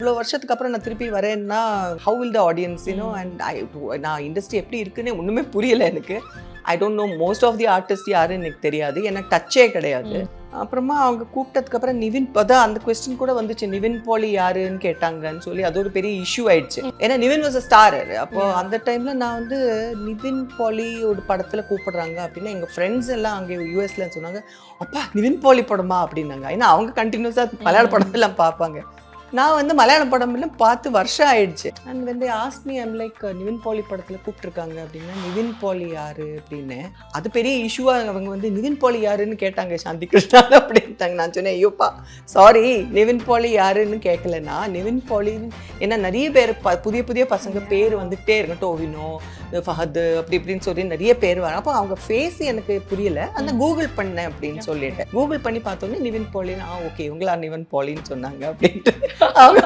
இவ்வளோ வருஷத்துக்கு அப்புறம் நான் திருப்பி வரேன்னா how will the audience and நான் இண்டஸ்ட்ரி எப்படி இருக்குன்னு ஒன்றுமே புரியலை எனக்கு. I don't know most of the artist யாருன்னு எனக்கு தெரியாது, எனக்கு டச்சே கிடையாது. அப்புறமா அவங்க கூப்பிட்டதுக்கு அப்புறம் நிவின் அதான் அந்த கொஸ்டின் கூட வந்துச்சு, நிவின் பாலி யாருன்னு கேட்டாங்கன்னு சொல்லி. அது ஒரு பெரிய இஷ்யூ ஆயிடுச்சு. ஏன்னா நிவின் வாஸ் அ ஸ்டார். அப்போ அந்த டைம்ல நான் நிவின் பாலி ஒரு படத்துல கூப்பிடுறாங்க அப்படின்னா எங்க ஃப்ரெண்ட்ஸ் எல்லாம் அங்கே யூஎஸ்ல சொன்னாங்க, அப்பா நிவின் பாலி படமா அப்படின்னாங்க. ஏன்னா அவங்க கண்டினியூஸா மலையாள படம் எல்லாம் பார்ப்பாங்க. நான் மலையாள படம் எல்லாம் பார்த்து வருஷம் ஆயிடுச்சு. அண்ட் வந்து ஆஸ்மி ஐம் லைக் நிவின் பாலி படத்தில் கூப்பிட்டுருக்காங்க அப்படின்னா நிவின் பாலி யாரு அப்படின்னு. அது பெரிய இஷ்யூவாக அவங்க நிவின் பாலி யாருன்னு கேட்டாங்க, சாந்தி கிருஷ்ணா அப்படின்ட்டாங்க. நான் சொன்னேன், ஐயோப்பா சாரி, நிவின் பாலி யாருன்னு கேட்கலன்னா நிவின் பாலி. ஏன்னா நிறைய பேர் புதிய புதிய பசங்க பேர் வந்துகிட்டே இருக்கும், டோவினோ, ஃபஹத் அப்படி இப்படின்னு சொல்லி நிறைய பேர் வராங்க. அப்போ அவங்க ஃபேஸ் எனக்கு புரியல. அந்த கூகுள் பண்ணேன் அப்படின்னு சொல்லிட்டேன். கூகுள் பண்ணி பார்த்தோன்னே நிவின் பாலின்னு ஓகே இவங்களா நிவின் பாலின்னு சொன்னாங்க அப்படின்ட்டு அவங்க